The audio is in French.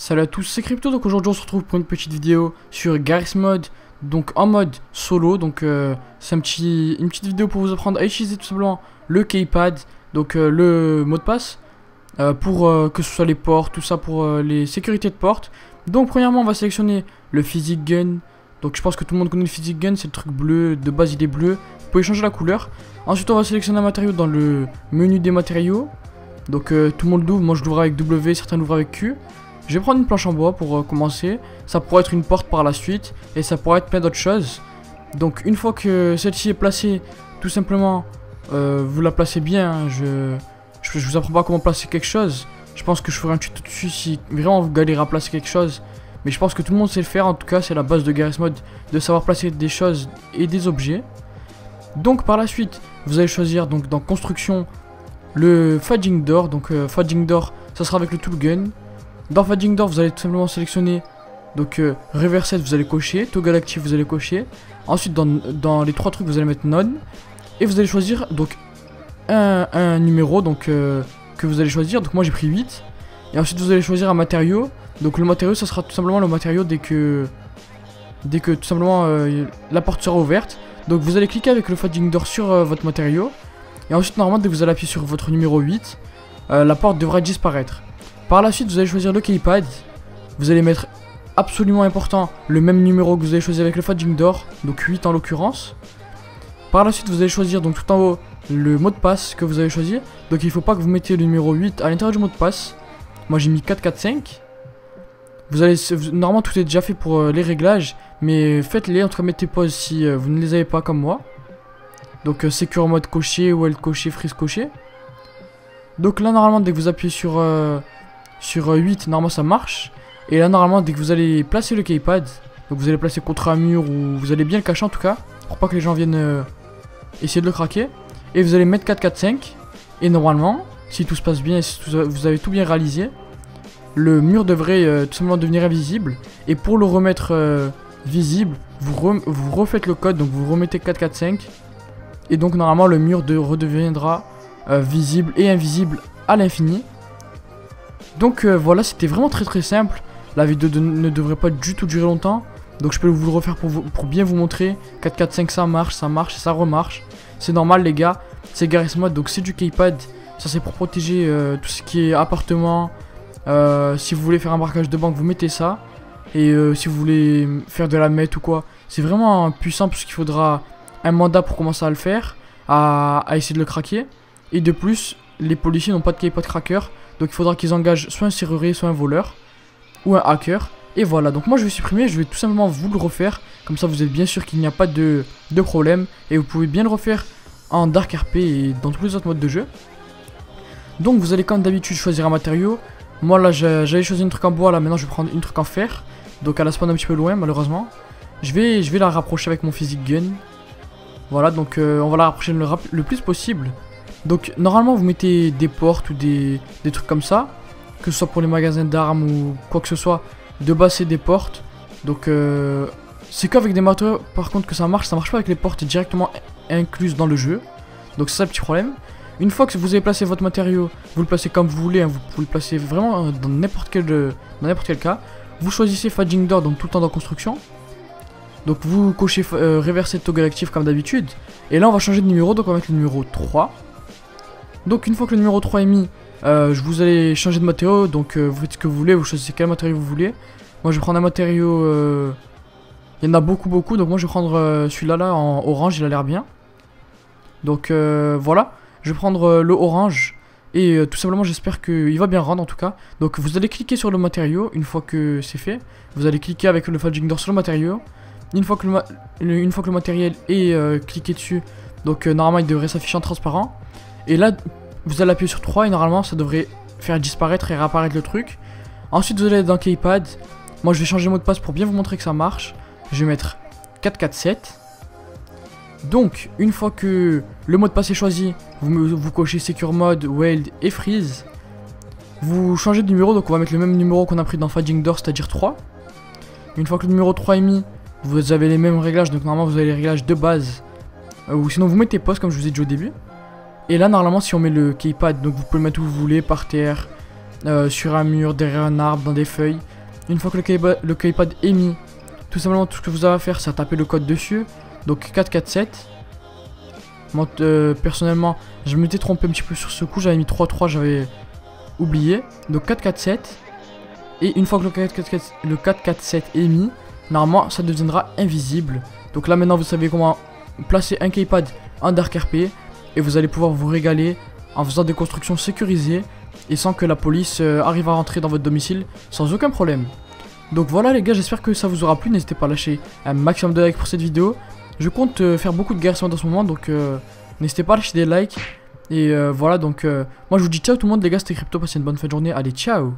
Salut à tous, c'est Crypto. Donc aujourd'hui on se retrouve pour une petite vidéo sur Garry's Mod, donc en mode solo. Donc c'est une petite vidéo pour vous apprendre à utiliser tout simplement le keypad, donc le mot de passe pour que ce soit les portes, tout ça pour les sécurités de porte. Donc premièrement on va sélectionner le physic gun. Donc je pense que tout le monde connaît le physic gun, c'est le truc bleu, de base il est bleu, vous pouvez changer la couleur. Ensuite on va sélectionner un matériau dans le menu des matériaux. Donc tout le monde l'ouvre, moi je l'ouvre avec W, certains l'ouvrent avec Q. Je vais prendre une planche en bois pour commencer. Ça pourrait être une porte par la suite et ça pourrait être plein d'autres choses. Donc une fois que celle-ci est placée, tout simplement vous la placez bien, hein. Je vous apprends pas comment placer quelque chose. Je pense que je ferai un tuto dessus si vraiment vous galérez à placer quelque chose. Mais je pense que tout le monde sait le faire, en tout cas c'est la base de Garry's Mod, de savoir placer des choses et des objets. Donc par la suite, vous allez choisir donc dans construction le fading door. Donc fading door, ça sera avec le tool gun. Dans fading door, vous allez tout simplement sélectionner donc reverset, vous allez cocher, toggle active, vous allez cocher. Ensuite dans les trois trucs, vous allez mettre none et vous allez choisir donc un numéro donc que vous allez choisir. Donc moi j'ai pris 8. Et ensuite vous allez choisir un matériau. Donc le matériau, ça sera tout simplement le matériau dès que tout simplement la porte sera ouverte. Donc vous allez cliquer avec le fading door sur votre matériau. Et ensuite normalement dès que vous allez appuyer sur votre numéro 8, la porte devra disparaître. Par la suite vous allez choisir le keypad. Vous allez mettre, absolument important, le même numéro que vous avez choisi avec le fading door, donc 8 en l'occurrence. Par la suite vous allez choisir donc tout en haut le mot de passe que vous avez choisi. Donc il ne faut pas que vous mettiez le numéro 8 à l'intérieur du mot de passe. Moi j'ai mis 445. Vous allez, normalement tout est déjà fait pour les réglages, mais faites-les, en tout cas mettez pause si vous ne les avez pas comme moi. Donc secure mode coché, weld coché, freeze coché. Donc là normalement dès que vous appuyez sur 8, normalement ça marche. Et là normalement dès que vous allez placer le keypad, donc vous allez placer contre un mur ou vous allez bien le cacher en tout cas, pour pas que les gens viennent essayer de le craquer. Et vous allez mettre 445. Et normalement, si tout se passe bien et si vous avez tout bien réalisé, le mur devrait tout simplement devenir invisible. Et pour le remettre visible, vous refaites le code, donc vous remettez 445. Et donc normalement le mur redeviendra visible et invisible à l'infini. Donc voilà, c'était vraiment très simple. La vidéo ne devrait pas du tout durer longtemps. Donc je peux vous le refaire pour bien vous montrer. 445 ça marche et ça remarche. C'est normal les gars, c'est Garry's Mod, donc c'est du keypad. Ça c'est pour protéger tout ce qui est appartement. Si vous voulez faire un braquage de banque, vous mettez ça. Et si vous voulez faire de la mette ou quoi, c'est vraiment puissant parce qu'il faudra un mandat pour commencer à le faire, à essayer de le craquer. Et de plus, les policiers n'ont pas de keypad cracker. Donc il faudra qu'ils engagent soit un serrurier, soit un voleur, ou un hacker. Et voilà, donc moi je vais supprimer, je vais tout simplement vous le refaire. Comme ça vous êtes bien sûr qu'il n'y a pas de problème. Et vous pouvez bien le refaire en Dark RP et dans tous les autres modes de jeu. Donc vous allez comme d'habitude choisir un matériau. Moi là j'avais choisi un truc en bois, là maintenant je vais prendre une truc en fer. Donc elle spawn un petit peu loin malheureusement. Je vais la rapprocher avec mon physic gun. Voilà, donc on va la rapprocher le plus possible. Donc normalement vous mettez des portes ou des trucs comme ça, que ce soit pour les magasins d'armes ou quoi que ce soit. De base c'est des portes. Donc c'est qu'avec des matériaux par contre que ça marche pas avec les portes directement incluses dans le jeu. Donc c'est ça le petit problème. Une fois que vous avez placé votre matériau, vous le placez comme vous voulez, hein, vous pouvez le placer vraiment dans n'importe quel cas. Vous choisissez fading door, donc tout le temps dans construction. Donc vous cochez reverser toggle active comme d'habitude. Et là on va changer de numéro, donc on va mettre le numéro 3. Donc une fois que le numéro 3 est mis, vous allez changer de matériau. Donc vous faites ce que vous voulez, vous choisissez quel matériau vous voulez. Moi je vais prendre un matériau, il y en a beaucoup, donc moi je vais prendre celui-là là, en orange, il a l'air bien. Donc voilà, je vais prendre le orange. Et tout simplement j'espère qu'il va bien rendre en tout cas. Donc vous allez cliquer sur le matériau. Une fois que c'est fait, vous allez cliquer avec le fading door sur le matériau. Une fois que le matériel est cliqué dessus, donc normalement il devrait s'afficher en transparent. Et là vous allez appuyer sur 3 et normalement ça devrait faire disparaître et réapparaître le truc. Ensuite vous allez dans keypad. Moi je vais changer le mot de passe pour bien vous montrer que ça marche. Je vais mettre 447. Donc une fois que le mot de passe est choisi, vous cochez secure mode, weld et freeze. Vous changez de numéro, donc on va mettre le même numéro qu'on a pris dans fading door, c'est-à-dire 3. Une fois que le numéro 3 est mis, vous avez les mêmes réglages, donc normalement vous avez les réglages de base. Ou sinon vous mettez pause comme je vous ai dit au début. Et là normalement si on met le keypad, donc vous pouvez le mettre où vous voulez, par terre, sur un mur, derrière un arbre, dans des feuilles. Une fois que le keypad est mis, tout simplement tout ce que vous avez à faire c'est à taper le code dessus. Donc 447. Moi personnellement je m'étais trompé un petit peu sur ce coup, j'avais mis 33, j'avais oublié. Donc 447. Et une fois que le 447 est mis, normalement ça deviendra invisible. Donc là maintenant vous savez comment placer un keypad en Dark RP. Et vous allez pouvoir vous régaler en faisant des constructions sécurisées et sans que la police arrive à rentrer dans votre domicile sans aucun problème. Donc voilà les gars, j'espère que ça vous aura plu. N'hésitez pas à lâcher un maximum de likes pour cette vidéo. Je compte faire beaucoup de Garry's Mod en ce moment, donc n'hésitez pas à lâcher des likes. Et voilà, donc moi je vous dis ciao tout le monde les gars, c'était Crypto, passez une bonne fin de journée, allez ciao.